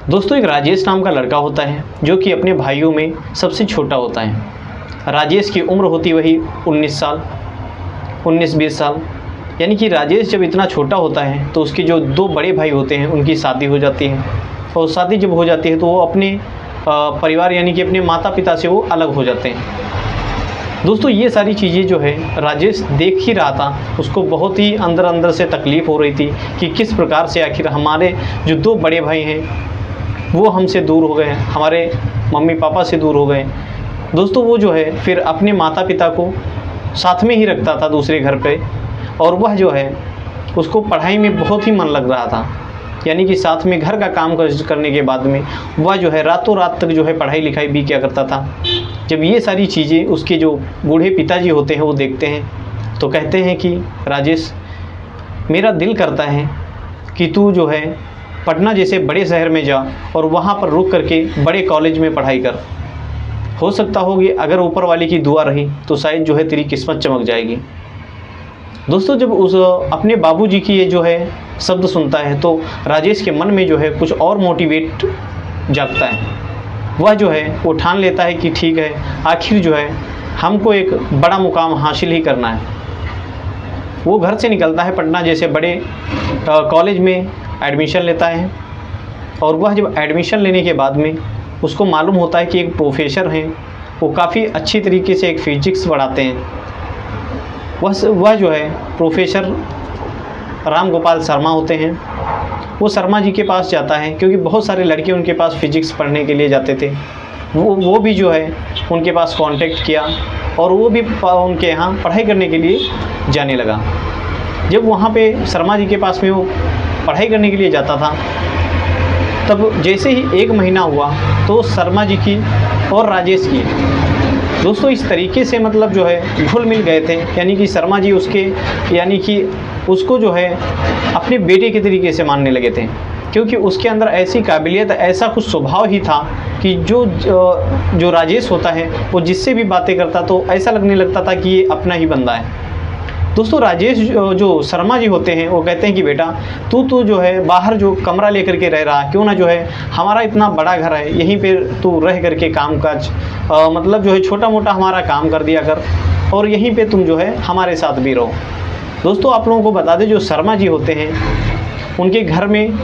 दोस्तों एक राजेश नाम का लड़का होता है जो कि अपने भाइयों में सबसे छोटा होता है। राजेश की उम्र होती वही 19-20 साल। यानी कि राजेश जब इतना छोटा होता है तो उसके जो दो बड़े भाई होते हैं उनकी शादी हो जाती है, और शादी जब हो जाती है तो वो अपने परिवार यानी कि अपने माता पिता से वो अलग हो जाते हैं। दोस्तों ये सारी चीज़ें जो है राजेश देख ही रहा था, उसको बहुत ही अंदर अंदर से तकलीफ़ हो रही थी कि किस प्रकार से आखिर हमारे जो दो बड़े भाई हैं वो हमसे दूर हो गए, हमारे मम्मी पापा से दूर हो गए। दोस्तों वो जो है फिर अपने माता पिता को साथ में ही रखता था दूसरे घर पे, और वह जो है उसको पढ़ाई में बहुत ही मन लग रहा था। यानी कि साथ में घर का काम करने के बाद में वह जो है रातों रात तक जो है पढ़ाई लिखाई भी किया करता था। जब ये सारी चीज़ें उसके जो बूढ़े पिताजी होते हैं वो देखते हैं तो कहते हैं कि राजेश, मेरा दिल करता है कि तू जो है पटना जैसे बड़े शहर में जा और वहाँ पर रुक करके बड़े कॉलेज में पढ़ाई कर। हो सकता होगी अगर ऊपर वाले की दुआ रही तो शायद जो है तेरी किस्मत चमक जाएगी। दोस्तों जब उस अपने बाबूजी की ये जो है शब्द सुनता है तो राजेश के मन में जो है कुछ और मोटिवेट जागता है। वह जो है वो ठान लेता है कि ठीक है, आखिर जो है हमको एक बड़ा मुकाम हासिल ही करना है। वो घर से निकलता है, पटना जैसे बड़े कॉलेज में एडमिशन लेता है, और वह जब एडमिशन लेने के बाद में उसको मालूम होता है कि एक प्रोफेसर हैं वो काफ़ी अच्छी तरीके से एक फिजिक्स पढ़ाते हैं। वह जो है प्रोफेसर राम गोपाल शर्मा होते हैं। वो शर्मा जी के पास जाता है क्योंकि बहुत सारे लड़के उनके पास फिजिक्स पढ़ने के लिए जाते थे। वो भी जो है उनके पास कांटेक्ट किया और वो भी उनके यहाँ पढ़ाई करने के लिए जाने लगा। जब वहाँ पे शर्मा जी के पास में वो पढ़ाई करने के लिए जाता था, तब जैसे ही 1 महीना हुआ तो शर्मा जी की और राजेश की दोस्तों इस तरीके से मतलब जो है घुल मिल गए थे। यानी कि शर्मा जी उसको जो है अपने बेटे के तरीके से मानने लगे थे, क्योंकि उसके अंदर ऐसी काबिलियत, ऐसा कुछ स्वभाव ही था कि जो राजेश होता है वो जिससे भी बातें करता तो ऐसा लगने लगता था कि ये अपना ही बंदा है। दोस्तों राजेश जो शर्मा जी होते हैं वो कहते हैं कि बेटा तू जो है बाहर जो कमरा लेकर के रह रहा, क्यों ना जो है हमारा इतना बड़ा घर है यहीं पे तू रह करके काम काज मतलब जो है छोटा मोटा हमारा काम कर दिया कर, और यहीं पे तुम जो है हमारे साथ भी रहो। दोस्तों आप लोगों को बता दें जो शर्मा जी होते हैं उनके घर में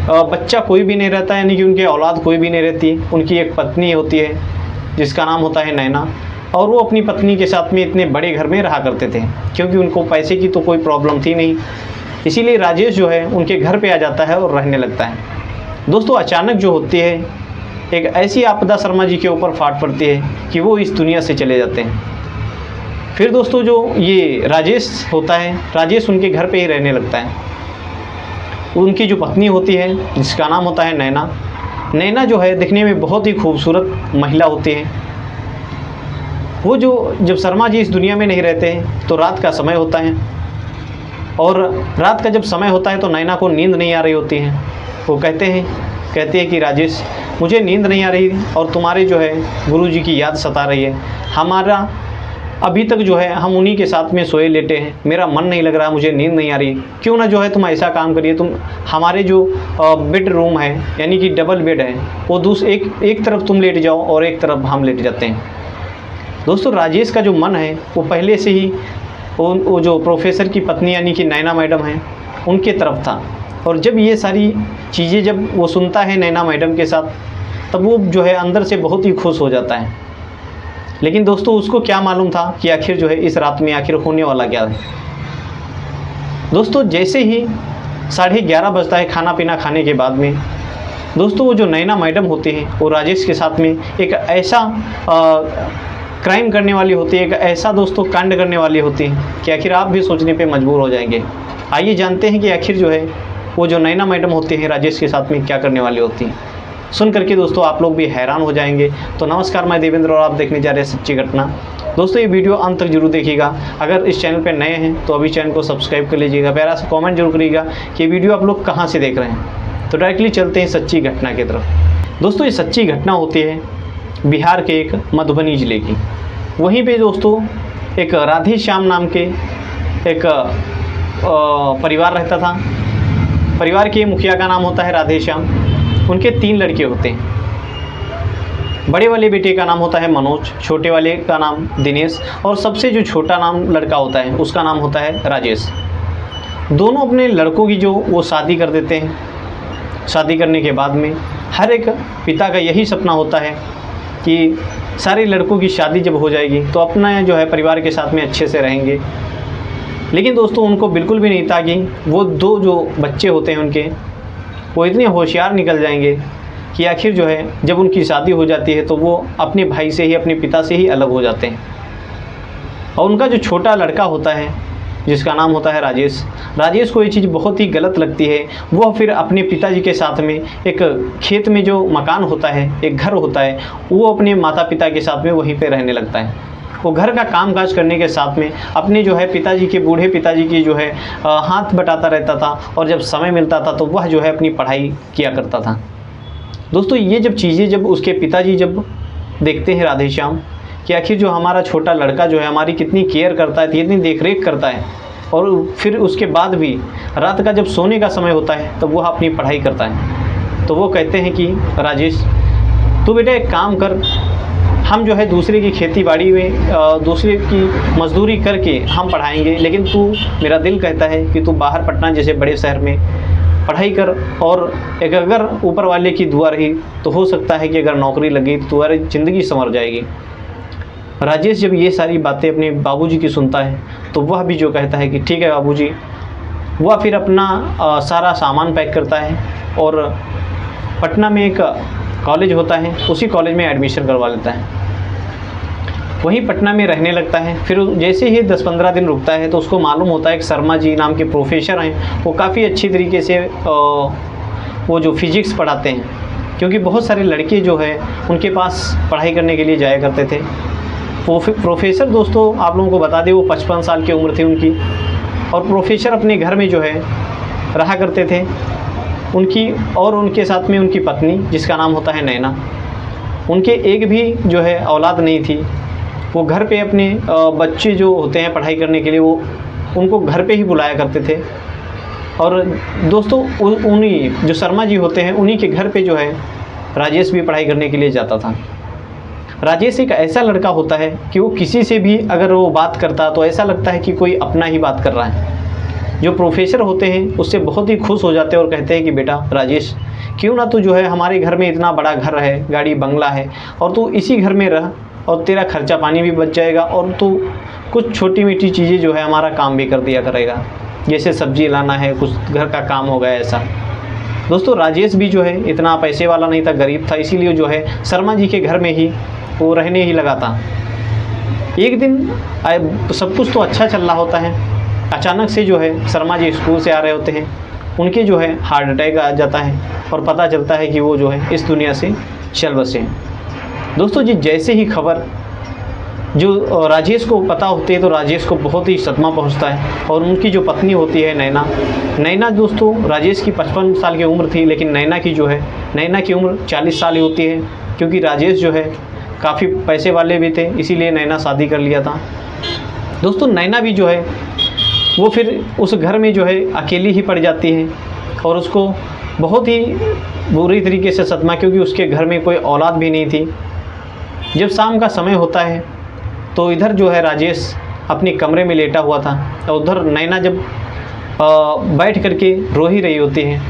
बच्चा कोई भी नहीं रहता, यानी कि उनके औलाद कोई भी नहीं रहती। उनकी एक पत्नी होती है जिसका नाम होता है नैना, और वो अपनी पत्नी के साथ में इतने बड़े घर में रहा करते थे क्योंकि उनको पैसे की तो कोई प्रॉब्लम थी नहीं। इसीलिए राजेश जो है उनके घर पे आ जाता है और रहने लगता है। दोस्तों अचानक जो होती है एक ऐसी आपदा शर्मा जी के ऊपर फाट पड़ती है कि वो इस दुनिया से चले जाते हैं। फिर दोस्तों जो ये राजेश होता है, राजेश उनके घर पे ही रहने लगता है। उनकी जो पत्नी होती है जिसका नाम होता है नैना, नैना जो है दिखने में बहुत ही खूबसूरत महिला होती है। वो जब शर्मा जी इस दुनिया में नहीं रहते हैं तो रात का समय होता है, और रात का जब समय होता है तो नैना को नींद नहीं आ रही होती है। वो कहती है कि राजेश मुझे नींद नहीं आ रही और तुम्हारे जो है गुरुजी की याद सता रही है। हमारा अभी तक जो है हम उन्हीं के साथ में सोए लेटे हैं, मेरा मन नहीं लग रहा, मुझे नींद नहीं आ रही। क्यों ना जो है तुम ऐसा काम करिए, तुम हमारे जो बेड रूम है यानी कि डबल बेड है वो एक तरफ तुम लेट जाओ और एक तरफ हम लेट जाते हैं। दोस्तों राजेश का जो मन है वो पहले से ही वो जो प्रोफेसर की पत्नी यानी कि नैना मैडम हैं उनके तरफ था, और जब ये सारी चीज़ें जब वो सुनता है नैना मैडम के साथ तब वो जो है अंदर से बहुत ही खुश हो जाता है। लेकिन दोस्तों उसको क्या मालूम था कि आखिर जो है इस रात में आखिर होने वाला क्या है। दोस्तों जैसे ही 11:30 बजता है खाना पीना खाने के बाद में, दोस्तों वो जो नैना मैडम होती हैं वो राजेश के साथ में एक ऐसा क्राइम करने वाली होती है, एक ऐसा दोस्तों कांड करने वाली होती है कि आखिर आप भी सोचने पे मजबूर हो जाएंगे। आइए जानते हैं कि आखिर जो है वो जो नैना मैडम होती हैं राजेश के साथ में क्या करने वाली होती हैं। सुन करके दोस्तों आप लोग भी हैरान हो जाएंगे। तो नमस्कार, मैं देवेंद्र और आप देखने जा रहे हैं सच्ची घटना। दोस्तों ये वीडियो अंत तक जरूर देखिएगा। अगर इस चैनल पर नए हैं तो अभी चैनल को सब्सक्राइब कर लीजिएगा। प्यारा सा कॉमेंट जरूर करिएगा कि ये वीडियो आप लोग कहाँ से देख रहे हैं। तो डायरेक्टली चलते हैं सच्ची घटना की तरफ। दोस्तों ये सच्ची घटना होती है बिहार के एक मधुबनी ज़िले की। वहीं पे दोस्तों एक राधे श्याम नाम के एक परिवार रहता था। परिवार के मुखिया का नाम होता है राधे श्याम। उनके 3 लड़के होते हैं। बड़े वाले बेटे का नाम होता है मनोज, छोटे वाले का नाम दिनेश और सबसे जो छोटा नाम लड़का होता है उसका नाम होता है राजेश। दोनों अपने लड़कों की जो वो शादी कर देते हैं। शादी करने के बाद में हर एक पिता का यही सपना होता है कि सारे लड़कों की शादी जब हो जाएगी तो अपना जो है परिवार के साथ में अच्छे से रहेंगे। लेकिन दोस्तों उनको बिल्कुल भी नहीं था कि वो 2 जो बच्चे होते हैं उनके, वो इतने होशियार निकल जाएंगे कि आखिर जो है जब उनकी शादी हो जाती है तो वो अपने भाई से ही, अपने पिता से ही अलग हो जाते हैं। और उनका जो छोटा लड़का होता है जिसका नाम होता है राजेश, राजेश को ये चीज़ बहुत ही गलत लगती है। वो फिर अपने पिताजी के साथ में एक खेत में जो मकान होता है, एक घर होता है, वो अपने माता पिता के साथ में वहीं पे रहने लगता है। वो घर का काम काज करने के साथ में अपने जो है पिताजी के, बूढ़े पिताजी की जो है हाथ बटाता रहता था और जब समय मिलता था तो वह जो है अपनी पढ़ाई किया करता था। दोस्तों ये जब चीज़ें जब उसके पिताजी जब देखते हैं राधेश्याम कि आखिर जो हमारा छोटा लड़का जो है हमारी कितनी केयर करता है, कितनी देख रेख करता है, और फिर उसके बाद भी रात का जब सोने का समय होता है तब वह अपनी पढ़ाई करता है, तो वो कहते हैं कि राजेश तू बेटा एक काम कर, हम जो है दूसरे की खेती बाड़ी में दूसरे की मजदूरी करके हम पढ़ाएंगे, लेकिन तू, मेरा दिल कहता है कि तू बाहर पटना जैसे बड़े शहर में पढ़ाई कर, और एक अगर ऊपर वाले की दुआ रही तो हो सकता है कि अगर नौकरी लगी तो तुम्हारी ज़िंदगी संवर जाएगी। राजेश जब ये सारी बातें अपने बाबूजी की सुनता है तो वह भी जो कहता है कि ठीक है बाबूजी। वह फिर अपना सारा सामान पैक करता है और पटना में एक कॉलेज होता है, उसी कॉलेज में एडमिशन करवा लेता है। वहीं पटना में रहने लगता है। फिर जैसे ही 10-15 दिन रुकता है तो उसको मालूम होता है कि शर्मा जी नाम के प्रोफेसर हैं, वो काफ़ी अच्छी तरीके से वो जो फिजिक्स पढ़ाते हैं, क्योंकि बहुत सारे लड़के जो है उनके पास पढ़ाई करने के लिए जाया करते थे। प्रोफेसर दोस्तों आप लोगों को बता दें वो 55 साल की उम्र थी उनकी, और प्रोफेसर अपने घर में जो है रहा करते थे। उनकी और उनके साथ में उनकी पत्नी जिसका नाम होता है नैना, उनके एक भी जो है औलाद नहीं थी। वो घर पे अपने बच्चे जो होते हैं पढ़ाई करने के लिए वो उनको घर पे ही बुलाया करते थे। और दोस्तों उन्हीं जो शर्मा जी होते हैं उन्हीं के घर पे जो है राजेश भी पढ़ाई करने के लिए जाता था। राजेश एक ऐसा लड़का होता है कि वो किसी से भी अगर वो बात करता तो ऐसा लगता है कि कोई अपना ही बात कर रहा है। जो प्रोफेसर होते हैं उससे बहुत ही खुश हो जाते हैं और कहते हैं कि बेटा राजेश, क्यों ना तू जो है हमारे घर में, इतना बड़ा घर है, गाड़ी बंगला है, और तू इसी घर में रह और तेरा खर्चा पानी भी बच जाएगा और तू कुछ छोटी मीठी चीज़ें जो है हमारा काम भी कर दिया करेगा, जैसे सब्जी लाना है, कुछ घर का काम हो गया ऐसा। दोस्तों राजेश भी जो है इतना पैसे वाला नहीं था, गरीब था, इसीलिए जो है शर्मा जी के घर में ही वो रहने ही लगा था। एक दिन सब कुछ तो अच्छा चल रहा होता है, अचानक से जो है शर्मा जी स्कूल से आ रहे होते हैं, उनके जो है हार्ट अटैक आ जाता है और पता चलता है कि वो जो है इस दुनिया से चल बसे। दोस्तों जी जैसे ही खबर जो राजेश को पता होती है तो राजेश को बहुत ही सदमा पहुंचता है। और उनकी जो पत्नी होती है नैना दोस्तों, राजेश की 55 साल की उम्र थी, लेकिन नैना की उम्र 40 साल ही होती है, क्योंकि राजेश जो है काफ़ी पैसे वाले भी थे, इसीलिए नैना शादी कर लिया था। दोस्तों नैना भी जो है वो फिर उस घर में जो है अकेली ही पड़ जाती है और उसको बहुत ही बुरी तरीके से सदमा, क्योंकि उसके घर में कोई औलाद भी नहीं थी। जब शाम का समय होता है तो इधर जो है राजेश अपने कमरे में लेटा हुआ था और उधर नैना जब बैठ करके रो ही रही होती है।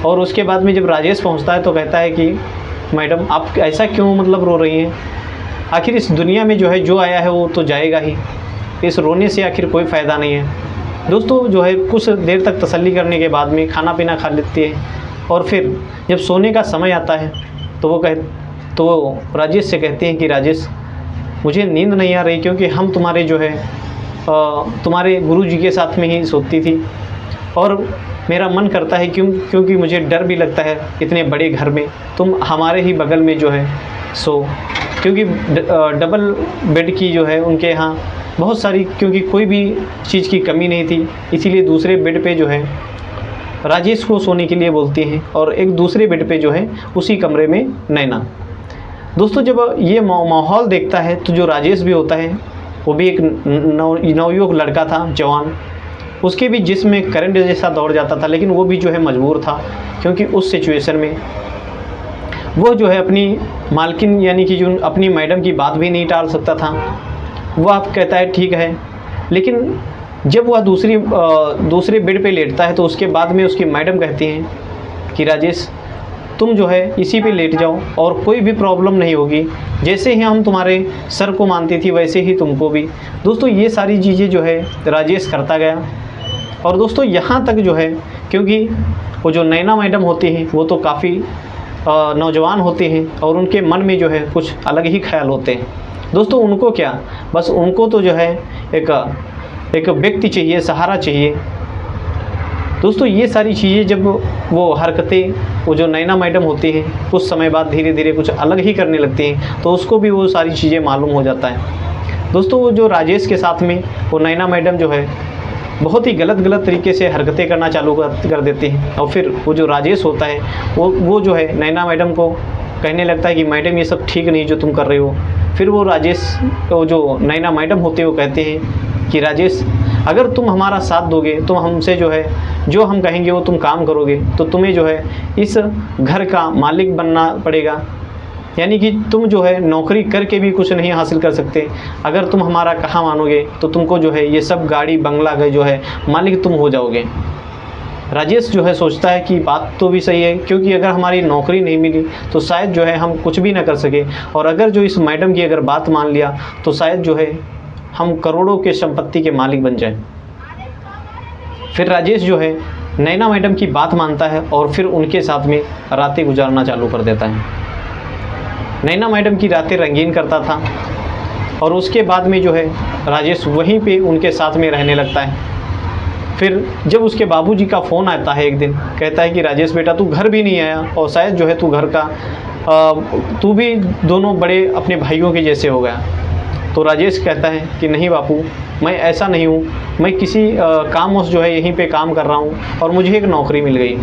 और उसके बाद में जब राजेश पहुंचता है तो कहता है कि मैडम आप ऐसा क्यों मतलब रो रही हैं, आखिर इस दुनिया में जो है जो आया है वो तो जाएगा ही, इस रोने से आखिर कोई फ़ायदा नहीं है। दोस्तों जो है कुछ देर तक तसल्ली करने के बाद में खाना पीना खा लेती है और फिर जब सोने का समय आता है तो राजेश से कहते हैं कि राजेश मुझे नींद नहीं आ रही, क्योंकि हम तुम्हारे जो है तुम्हारे गुरुजी के साथ में ही सोती थी और मेरा मन करता है क्योंकि मुझे डर भी लगता है इतने बड़े घर में तुम हमारे ही बगल में जो है सो, क्योंकि डबल बेड की जो है उनके यहाँ बहुत सारी, क्योंकि कोई भी चीज़ की कमी नहीं थी, इसीलिए दूसरे बेड पे जो है राजेश को सोने के लिए बोलती हैं और एक दूसरे बेड पे जो है उसी कमरे में नैना। दोस्तों जब ये माहौल देखता है तो जो राजेश भी होता है वो भी एक नवयुवक लड़का था, जवान, उसके भी जिस्म में करंट जैसा दौड़ जाता था, लेकिन वो भी जो है मजबूर था, क्योंकि उस सिचुएशन में वो जो है अपनी मालकिन यानी कि जो अपनी मैडम की बात भी नहीं टाल सकता था। वह आप कहता है ठीक है, लेकिन जब वह दूसरे बेड पे लेटता है तो उसके बाद में उसकी मैडम कहती हैं कि राजेश तुम जो है इसी पे लेट जाओ और कोई भी प्रॉब्लम नहीं होगी, जैसे ही हम तुम्हारे सर को मानती थी वैसे ही तुमको भी। दोस्तों ये सारी चीज़ें जो है राजेश करता गया। और दोस्तों यहाँ तक जो है, क्योंकि वो जो नैना मैडम होती हैं वो तो काफ़ी नौजवान होते हैं और उनके मन में जो है कुछ अलग ही ख्याल होते हैं। दोस्तों उनको क्या, बस उनको तो जो है एक व्यक्ति चाहिए, सहारा चाहिए। दोस्तों ये सारी चीज़ें जब वो हरकतें वो जो नैना मैडम होती हैं कुछ समय बाद धीरे धीरे कुछ अलग ही करने लगती हैं, तो उसको भी वो सारी चीज़ें मालूम हो जाता है। दोस्तों वो जो राजेश के साथ में वो नैना मैडम जो है बहुत ही गलत तरीके से हरकतें करना चालू कर देती हैं। और फिर वो जो राजेश होता है वो जो है नैना मैडम को कहने लगता है कि मैडम ये सब ठीक नहीं जो तुम कर रहे हो। फिर वो राजेश वो जो नैना मैडम होते हैं वो कहते हैं कि राजेश अगर तुम हमारा साथ दोगे, तुम हमसे जो है जो हम कहेंगे वो तुम काम करोगे, तो तुम्हें जो है इस घर का मालिक बनना पड़ेगा। यानी कि तुम जो है नौकरी करके भी कुछ नहीं हासिल कर सकते। अगर तुम हमारा कहा मानोगे तो तुमको जो है ये सब गाड़ी बंगला का जो है मालिक तुम हो जाओगे। राजेश जो है सोचता है कि बात तो भी सही है, क्योंकि अगर हमारी नौकरी नहीं मिली तो शायद जो है हम कुछ भी ना कर सके, और अगर जो इस मैडम की अगर बात मान लिया तो शायद जो है हम करोड़ों के संपत्ति के मालिक बन जाएं। फिर राजेश जो है नैना मैडम की बात मानता है और फिर उनके साथ में रातें गुजारना चालू कर देता है। नैना मैडम की रातें रंगीन करता था और उसके बाद में जो है राजेश वहीं पे उनके साथ में रहने लगता है। फिर जब उसके बाबूजी का फ़ोन आता है एक दिन, कहता है कि राजेश बेटा तू घर भी नहीं आया और शायद जो है तू घर का तू भी दोनों बड़े अपने भाइयों के जैसे हो गया। तो राजेश कहता है कि नहीं बापू, मैं ऐसा नहीं हूँ, मैं किसी कामवश जो है यहीं पे काम कर रहा हूँ और मुझे एक नौकरी मिल गई।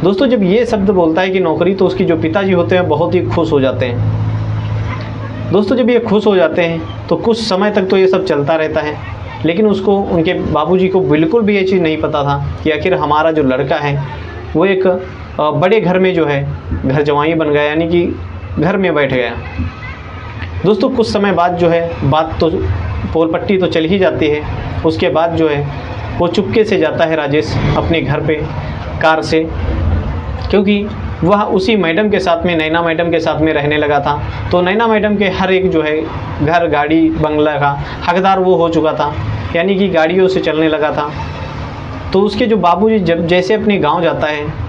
दोस्तों जब ये शब्द बोलता है कि नौकरी, तो उसके जो पिताजी होते हैं बहुत ही खुश हो जाते हैं। दोस्तों जब ये खुश हो जाते हैं तो कुछ समय तक तो ये सब चलता रहता है, लेकिन उसको उनके बाबूजी को बिल्कुल भी ये चीज़ नहीं पता था कि आखिर हमारा जो लड़का है वो एक बड़े घर में जो है घर जवाई बन गया, यानी कि घर में बैठ गया। दोस्तों कुछ समय बाद जो है बात तो पोल पट्टी तो चल ही जाती है। उसके बाद जो है वो चुपके से जाता है राजेश अपने घर पे कार से, क्योंकि वह उसी मैडम के साथ में नैना मैडम के साथ में रहने लगा था। तो नैना मैडम के हर एक जो है घर गाड़ी बंगला का हकदार वो हो चुका था, यानी कि गाड़ियों से चलने लगा था। तो उसके जो बाबूजी जब जैसे अपने गांव जाता है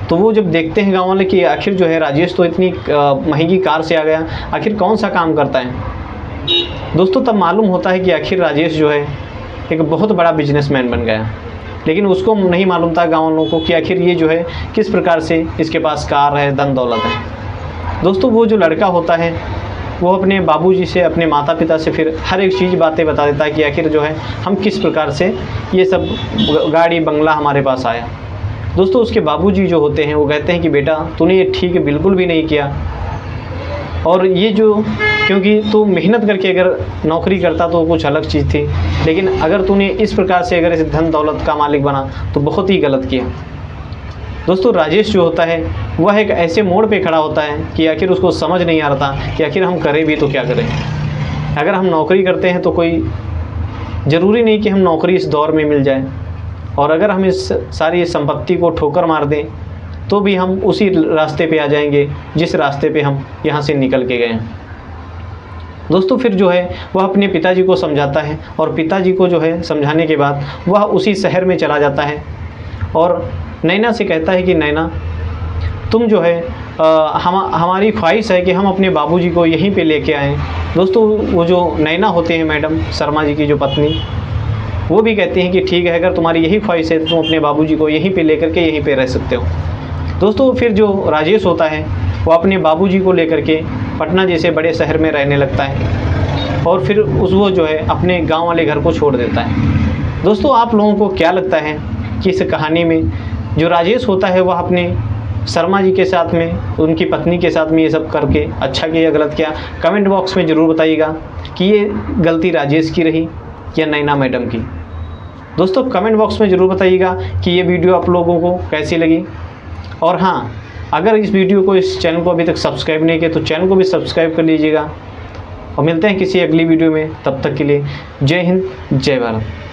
तो वो जब देखते हैं गांव वाले कि आखिर जो है राजेश तो इतनी महंगी कार से आ गया, आखिर कौन सा काम करता है। दोस्तों तब मालूम होता है कि आखिर राजेश जो है एक बहुत बड़ा बिजनेसमैन बन गया, लेकिन उसको नहीं मालूम था गाँव वालों को कि आखिर ये जो है किस प्रकार से इसके पास कार है, धन दौलत है। दोस्तों वो जो लड़का होता है वो अपने बाबूजी से, अपने माता पिता से फिर हर एक चीज़ बातें बता देता है कि आखिर जो है हम किस प्रकार से ये सब गाड़ी बंगला हमारे पास आया। दोस्तों उसके बाबूजी जो होते हैं वो कहते हैं कि बेटा तूने ये ठीक बिल्कुल भी नहीं किया, और ये जो क्योंकि तू मेहनत करके अगर नौकरी करता तो कुछ अलग चीज़ थी, लेकिन अगर तूने इस प्रकार से अगर इस धन दौलत का मालिक बना तो बहुत ही गलत किया। दोस्तों राजेश जो होता है वह एक ऐसे मोड़ पे खड़ा होता है कि आखिर उसको समझ नहीं आ रहा था कि आखिर हम करें भी तो क्या करें। अगर हम नौकरी करते हैं तो कोई ज़रूरी नहीं कि हम नौकरी इस दौर में मिल जाए, और अगर हम इस सारी संपत्ति को ठोकर मार दें तो भी हम उसी रास्ते पे आ जाएंगे जिस रास्ते पे हम यहाँ से निकल के गए हैं। दोस्तों फिर जो है वह अपने पिताजी को समझाता है, और पिताजी को जो है समझाने के बाद वह उसी शहर में चला जाता है और नैना से कहता है कि नैना तुम जो है हमारी ख्वाहिश है कि हम अपने बाबूजी को यहीं पे लेके आएँ। दोस्तों वो जो नैना होते हैं मैडम शर्मा जी की जो पत्नी, वो भी कहती हैं कि ठीक है अगर तुम्हारी यही ख्वाहिश है तो तुम अपने बाबूजी को यहीं पे लेकर के यहीं पे रह सकते हो। दोस्तों फिर जो राजेश होता है वो अपने बाबूजी को लेकर के पटना जैसे बड़े शहर में रहने लगता है, और फिर वो जो है अपने गांव वाले घर को छोड़ देता है। दोस्तों आप लोगों को क्या लगता है कि इस कहानी में जो राजेश होता है वह अपने शर्मा जी के साथ में, उनकी पत्नी के साथ में ये सब करके अच्छा किया या गलत किया? कमेंट बॉक्स में ज़रूर बताइएगा कि ये गलती राजेश की रही या नैना मैडम की। दोस्तों कमेंट बॉक्स में ज़रूर बताइएगा कि ये वीडियो आप लोगों को कैसी लगी। और हाँ, अगर इस वीडियो को, इस चैनल को अभी तक सब्सक्राइब नहीं किया तो चैनल को भी सब्सक्राइब कर लीजिएगा। और मिलते हैं किसी अगली वीडियो में, तब तक के लिए जय हिंद, जय भारत।